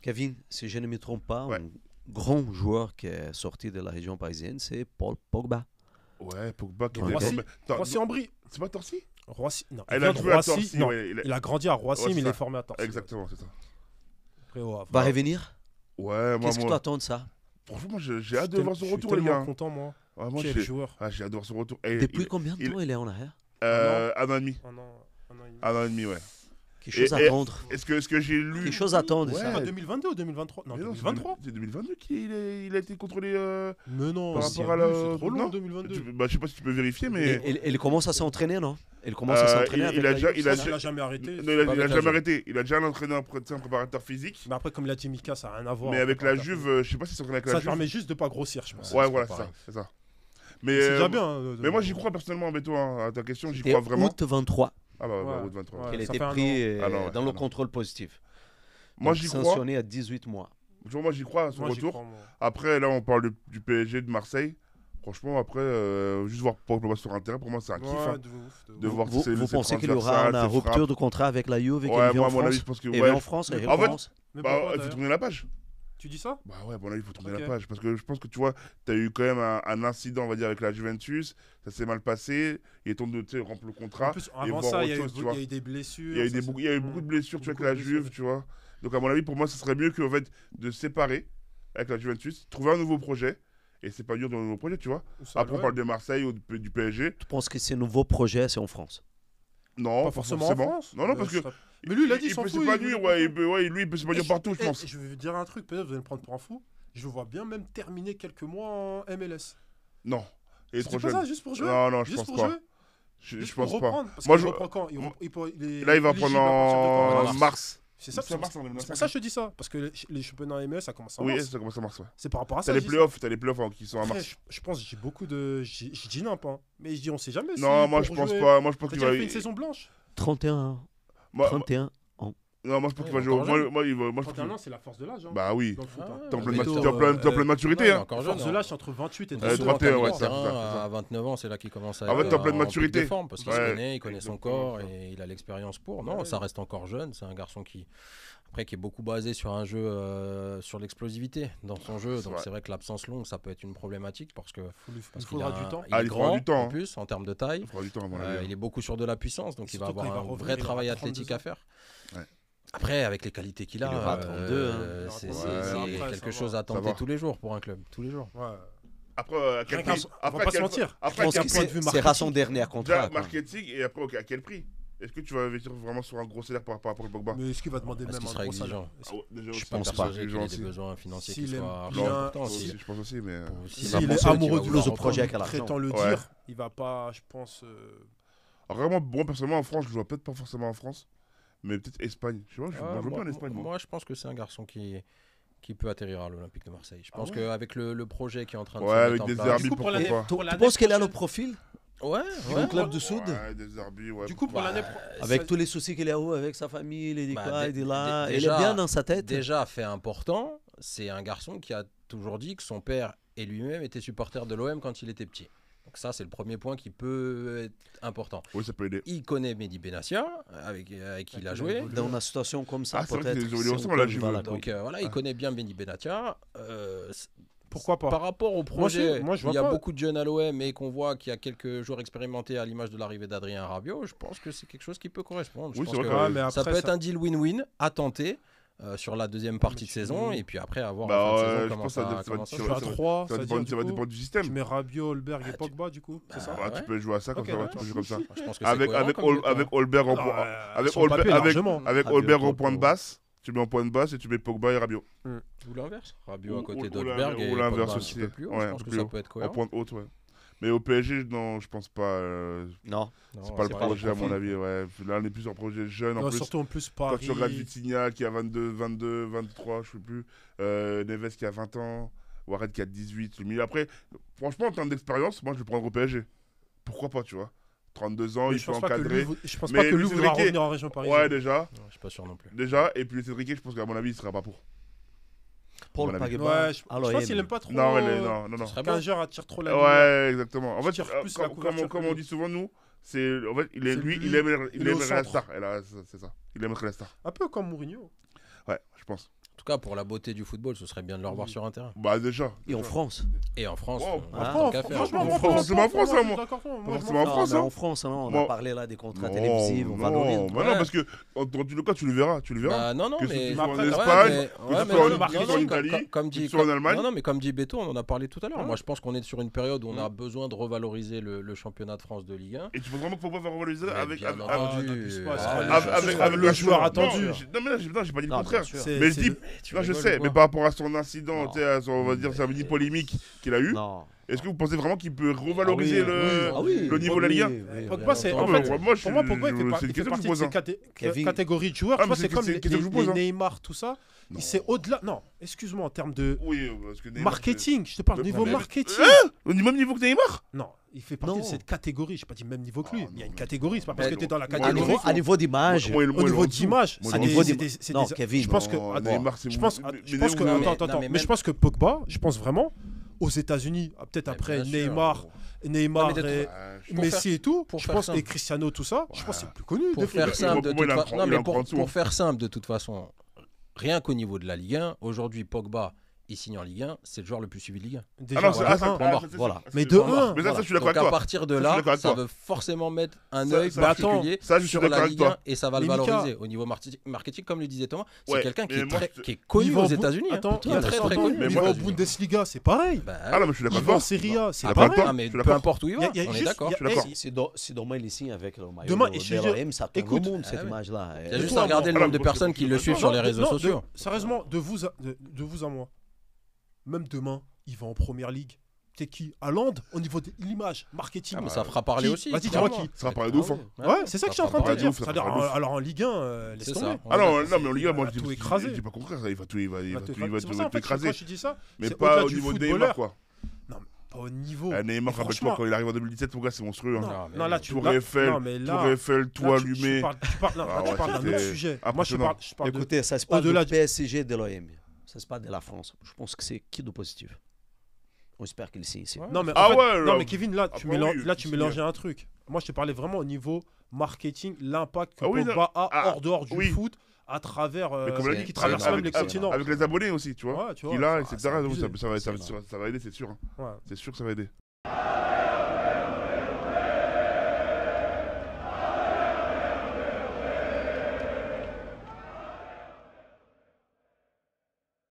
Kevin, si je ne me trompe pas, Ouais. un grand joueur qui est sorti de la région parisienne, c'est Paul Pogba. Ouais, Pogba qui De était. Roissy. Attends, Roissy-en-Brie. c'est pas Torcy? Roissy. Non, Ah, il il a vient de joué à Roissy. Torcy, Non, ouais, il a grandi à Roissy, Ouais, c'est mais il est ça. formé à Torcy. Exactement, c'est ça. Après, ouais, Va revenir. Ouais, Qu'est-ce que tu moi, attends de ça? franchement, moi, j'ai hâte de voir son retour, les tellement gars. content, moi. Ouais, moi, Quel joueur. j'ai hâte de voir son retour. Et Depuis combien de il- temps il est en arrière? un an et demi. Un an et demi. Un an et demi, ouais. Quelque chose à Et- attendre. Est-ce que j'ai lu. Quelque chose à attendre de Ouais. ça. Ah, 2022 ou 2023? Non, Mais 2023. C'est 2022 qu'il a été contrôlé Mais non, par c'est rapport à la. c'est trop long, Non, 2022. Bah, je sais pas si tu peux vérifier, mais. Il commence à s'entraîner, non? Il commence à s'entraîner avec il a la déjà- Juve, il a ça? Il a jamais arrêté. Non, c'est il pas a avec la jamais Juve. arrêté. Il a déjà un entraîneur, un préparateur physique. Mais après, comme l'a dit Mika, ça n'a rien à voir. Mais avec la Préparateur Juve, physique. je sais pas s'il s'entraîne avec Ça la te Juve. permet juste de pas grossir, je pense. Ouais, c'est voilà, pas c'est ça. pareil. C'est ça. Mais, C'est déjà bien. Mais moi, j'y crois personnellement, Beto, hein, à ta question, j'y C'était crois vraiment. août 23 Ah bah, Ouais. août 23. Ouais. qu'il ça était fait un pris Ah non, ouais, dans ah le non. contrôle positif. Moi, Donc, j'y crois. sanctionné à 18 mois. Tu vois, moi, j'y crois à son Moi, j'y retour. crois, moi. Après, là, on parle du PSG, de Marseille. Franchement, après, juste voir Pogba sur un terrain, pour moi, c'est un kiff. Ouais, hein. de ouf, de De ouf. voir Vous, ses- vous ses pensez qu'il y aura transversales, une ses rupture frappes. de contrat avec la Juve et qu'il Ouais, vient moi, en à mon France? avis, je pense que. Il Ouais, vient en France et il En fait, recommence. Mais bah, pourquoi, il faut d'ailleurs tourner la page. Tu dis ça? Bah ouais, à mon avis, il faut tourner Ok. la page. Parce que je pense que tu vois, tu as eu quand même un incident, on va dire, avec la Juventus. Ça s'est mal passé. Il est temps de rompre le contrat. En plus, et avant voir ça, autre il y a eu chose, tu il vois. y a eu des blessures. Il y a eu, ça, il y a eu beaucoup de blessures tu vois, avec Beaucoup la de Juve, blessures. tu vois. Donc, à mon avis, pour moi, ce serait mieux qu'en fait, de se séparer avec la Juventus, trouver un nouveau projet. Et c'est pas dur dans le nouveau projet, tu vois. Ça, Après, on ouais. parle de Marseille ou du PSG. Tu penses que ces nouveaux projets, c'est en France? Non, Pas forcément en France. Non, non, parce que. Mais lui, il a dit, il s'en peut fout. s'épanouir, ouais, ouais, lui, il peut s'épanouir partout, je Eh, pense. Je vais vous dire un truc, peut-être vous allez me prendre pour un fou. Je le vois bien même terminer quelques mois en MLS. Non. Il est Tu trop dis pas jeune. ça juste pour jouer? Non, non, je Juste pense pour pas. jouer? Je Juste pense pour pas. reprendre. Parce Moi, qu'il je- reprend quand est Là, il va éligible prendre à partir de quand en mars. C'est ça, C'est mars, c'est en pour ça que je te dis ça. Parce que les championnats MLS, ça commence en Oui, mars. ça commence en mars, ouais. C'est par rapport à T'as ça. les je dis ça. playoffs, qui sont en Après, mars. je pense que j'ai beaucoup de. Je dis n'importe quoi. Mais je dis, on sait jamais. Non, si moi, pour je pense jouer- pas. Moi, je pense qu'il C'est-à-dire, va. il fait une saison blanche. 31, Moi, 31. non, moi, je pense qu'il va Ouais, jouer. encore jeune. Moi, je pense 31 qu'il- ans, c'est la force de l'âge. Hein, Bah oui. dans le foot, Ah hein. ouais, T'es en pleine Beto, t'es en pleine maturité, il est hein. encore La jeune. force de l'âge, c'est entre 28 et Donc, 32 souvent, 31, quand ouais, il ça, terrain, ça, ça. à 29 ans, c'est là qu'il commence à En fait, être t'es en pleine pic de maturité. forme parce qu'il Ouais. se connaît, il connaît son Exactement, corps ça. et il a l'expérience pour. Non, Ouais. ça reste encore jeune. C'est un garçon qui est beaucoup basé sur un jeu sur l'explosivité dans son jeu. C'est Donc vrai. c'est vrai que l'absence longue, ça peut être une problématique parce que Il parce faudra qu'il a- du temps. Il Ah, est il faudra grand du temps, en hein. plus en termes de taille. Il faudra du temps, à mon avis. Il est beaucoup sur de la puissance, donc il va Surtout avoir quand il va un revenir, vrai il aura travail 32 athlétique ans. à faire. Ouais. Après, avec les qualités qu'il a, Il aura 32, hein. c'est Ouais, c'est après, quelque ça chose va. à tenter va. tous les jours pour un club, tous les jours. Ouais. Après, à quel Rien qu'un- prix on va pas se mentir. Je Après, pense qu'un que point de vue c'est marketing. sera son dernier déjà, contrat. quoi. marketing et après, à quel prix? Est-ce que tu vas investir vraiment sur un gros salaire par rapport à Pogba? Mais est-ce qu'il va demander Est-ce même qu'il un sera gros salaire? exigeant? Est-ce Ah ouais, déjà Je aussi, pense pense pas pas. qu'il gens ait aussi. des besoins financiers S'il qui aime soient bien- importants. Aussi, S'il je pense aussi, mais. s'il S'il a est pensé qu'il va amoureux du vouloir le foot, projet comme avec l'argent. prétend le Ouais. dire, il va pas, je pense. Vraiment, bon, personnellement, en France, je le vois peut-être pas forcément en France, mais peut-être Espagne. Je sais pas, je Ah, vois moi, bien en Espagne, moi. moi, je pense que c'est un garçon qui peut atterrir à l'Olympique de Marseille. Je Ah pense ouais qu'avec le projet qui est en train de Ouais, se avec mettre en des place. Herbie, Du coup, pour pourquoi l'année- pas. pour Tu l'année penses qu'il a le prochaine- profil Ouais, du ouais. club du Sud? Ouais, des Herbie, ouais. Du coup, pour l'année Avec ça- tous les soucis qu'il a eu avec sa famille, il dit Bah, quoi, il dit là. Il est déjà- bien dans sa tête. Déjà, fait important, c'est un garçon qui a toujours dit que son père et lui-même étaient supporters de l'OM quand il était petit. Donc ça, c'est le premier point qui peut être important. Oui, ça peut aider. Il connaît Mehdi Benassia, avec qui il a joué. Dans une situation comme ça, Ah, c'est vrai peut-être. qu'ils ont eu si on ensemble, là, peut, j'ai va vu. la Donc couille. voilà, il connaît bien Mehdi Benatia. Pourquoi pas? Par rapport au projet, moi, je il vois y a pas. beaucoup de jeunes à l'OM et qu'on voit qu'il y a quelques joueurs expérimentés à l'image de l'arrivée d'Adrien Rabiot. Je pense que c'est quelque chose qui peut correspondre. Je Oui, pense c'est vrai que que- Ouais, mais ça après, peut être un deal win-win à tenter sur la deuxième partie de tu- saison et puis après avoir Bah, en fin de ouais, saison je comment pense que ça ça va- comment ça ça Tu va- as se ça passe. 3, Ça va dépendre du tu système. mets Rabiot, Holberg et Ah, Pogba, du coup, c'est ça? Ah, tu peux jouer à ça comme Ok, ça, ouais. tu peux jouer comme ça. Je pense que c'est Avec cohérent avec comme jeu, avec Holberg en Ah, point- ouais, avec sur le papier, Holberg avec largement. avec Rabiot, Holberg en Pogba. point de basse. Tu mets en point de basse et tu mets Pogba et Rabiot. Ou l'inverse. Rabiot à Ou- côté ou d'Holberg et ou l'inverse Pogba un aussi. petit peu plus haut. Ouais, Je pense un que peu ça plus peut être En cohérent. pointe haute, ouais. Mais au PSG, non, je pense pas. Non. Non, C'est pas le c'est projet, à mon profil. avis. Ouais. Là, on est plus sur un projet jeune. En Non, plus, surtout en plus quand Paris. tu regardes Vitinha qui a 22, 23, je sais plus. Neves qui a 20 ans. Warren qui a 18. Le milieu. Après, franchement, en termes d'expérience, moi, je vais prendre au PSG. Pourquoi pas, tu vois. 32 ans, Mais il je peut pense pas que encadrer. lui, je pense Mais pas que lui Luis voudra Enrique- revenir en région parisienne. Ouais, déjà. Non, je suis pas sûr non plus. Déjà. Et puis, Luis Enrique, je pense qu'à mon avis, il sera pas pour. Paul Mon avis. Pogba. Ouais, je alors, pense qu'il aime pas trop. Non, mais non, non, non. Ce serait bien. Qu'un joueur attire trop la lumière. Ouais, exactement. En Je fait, tire plus la couverture comme que on lui. dit souvent, nous, c'est. En fait, C'est lui, il il est au aimerait la centre. star. Et là, c'est ça. Il aimerait la star. Un peu comme Mourinho. Ouais, je pense. En tout cas, pour la beauté du football, ce serait bien de le revoir sur un terrain. Bah, déjà. Et en France. Et en France, Wow. tant qu'à faire. Franchement, En France, c'est ma France, hein, moi. moi. C'est ma Non, France, mais hein. en France, non, on Bon. a parlé là des contrats Non, télévisifs, on valorise. non, bah Ouais. non, parce que dans tous les cas, tu le verras. Bah, non, Que mais. ce soit en après, Espagne, mais- que ouais, ce mais soit non, en marketing, non, Italie, comme que dit, ce soit en Allemagne. non, mais comme dit Beto, on en a parlé tout à l'heure. Ouais. Moi, je pense qu'on est sur une période où on a besoin de revaloriser le championnat de France de Ligue 1. Et tu penses vraiment qu'il faut pas faire revaloriser Mais avec. bien avec- entendu, n'abuse pas, c'est ouais, pas avec le joueur attendu. Non, mais là, j'ai pas dit le Non, contraire. bien sûr. Mais je dis, Tu là, je rigoles sais, ou mais quoi par rapport à son incident, Non. tu sais, à son, on va dire, sa mini polémique qu'il a eu, Non. est-ce que vous pensez vraiment qu'il peut revaloriser le niveau de la Ligue 1? Pogba, c'est en Ah, fait, bah, moi, pour moi, Pogba, il fait c'est une question que partie je de ces pose. Kevin. catégories de joueurs. Ah, Tu vois, mais c'est c'est comme une question que je vous pose, hein. Neymar, tout ça. Non. C'est au-delà. Non, excuse-moi, en termes de Oui, parce que Neymar, marketing, je te parle Mais- niveau mais- marketing. Au même niveau que Neymar? Non, il fait partie de Non. cette catégorie. Je n'ai pas dit même niveau que lui. Ah, Il y a non. une catégorie. C'est pas parce Mais que tu es dans la moi, catégorie. À niveau d'image. Moi, Au niveau d'image, moi, c'est au des- niveau c'est d'image. des- c'est Non, des- Kevin. Je pense que. Non, attends, Neymar, c'est je pense mais- je mais pense que. Neymar, non, Attends, mais mais je même- pense que Pogba, je pense vraiment aux États-Unis, peut-être Mais après bien sûr. Neymar, Non, Neymar mais d'être- et Pour Messi et tout, pour je faire pense, simple. et Cristiano, tout ça, je pense que c'est plus connu. Pour des fois. faire simple, de pour moi, il toute a un fa- cran- non, il a mais un cran en dessous. pour faire simple, de toute façon, rien qu'au niveau de la Ligue 1, aujourd'hui, Pogba, il signe en Ligue 1, c'est le joueur le plus suivi de Ligue 1. Déjà, Ah non, voilà. ça, point barre, ça, c'est voilà. sûr. Mais C'est de point barre. un, Mais ça, je suis d'accord Donc avec à toi. partir de Ça, je suis là, d'accord avec ça toi. veut forcément mettre un Ça, œil ça, particulier ça, je suis sur d'accord la avec Ligue toi. 1 et ça va le Mais Mika- valoriser. Au niveau marketing, comme le disait Thomas, c'est Ouais, quelqu'un qui mais est moi, qui est connu Niveau aux en Bou- États-Unis. hein. Attends, Très, il y a très, attends, très connu. mais aux niveau moi, en États-Unis. Bundesliga, c'est pareil. Bah, Ah non, mais je suis d'accord Niveau en avec toi. Serie A, c'est Ah, pareil. d'accord. ah, mais je suis peu d'accord. importe où il va, Il y a on est juste- d'accord. il y a- Je suis d'accord. Si demain il signe avec le maillot Demain, de et je te dis- l'OM, ça tourne écoute, le monde, cette ah ouais. image-là. Il y a juste toi, à regarder le moi, nombre de moi, personnes je- qui le je- suivent sur les réseaux Non, sociaux. Sérieusement, de vous à moi, même demain, il va en première ligue. C'est qui Haaland au niveau de l'image, marketing. Ah, mais ça fera parler Qui aussi. Vas-y, dis-moi clairement. qui. Ça va parler de ouf, hein. Ouais, c'est ça que je suis en train de te parle de dire. ouf, ça C'est-à-dire, parle de ouf. alors en Ligue 1, laisse C'est tomber. ça. Ah non, non, mais en Ligue 1, moi, il je va tout dis écraser. je dis pas contraire, il va tout C'est pour ça, en fait, écraser. quand je dis ça, Mais c'est pas au-delà au du niveau de footballeur. Neymar, quoi. pas au niveau. Neymar, Et rappelle-toi, franchement- quand il arrive en 2017, mon gars, c'est monstrueux. Non, hein. mais non, là, tu Tour là- Eiffel, non, mais là- Tour Eiffel, toit là, tu allumé. parles non, là, Ah tu ouais, parles d'un c'était autre sujet. Moi, je impressionnant. parle de. Écoutez, ça se parle au-delà du du- PSG de l'OM. Ça se parle de la France. Je pense que c'est qui de positif. On espère qu'il signe ici. Ouais. Non, mais, en Ah fait- ouais, non, là- mais Kevin, là, Ah tu, bah mélanges, oui, là, tu c'est mélangeais bien. un truc. Moi, je te parlais vraiment au niveau marketing, l'impact que Ah oui, Pogba a ah, hors dehors du oui. foot à travers. Mais comme l'a dit, qui traverse même les continents. avec les abonnés aussi, tu vois. Ouais, tu vois, Qu'il a, c'est etc. Donc abusé. ça va aider, c'est sûr. hein. Ouais. C'est sûr que ça va aider.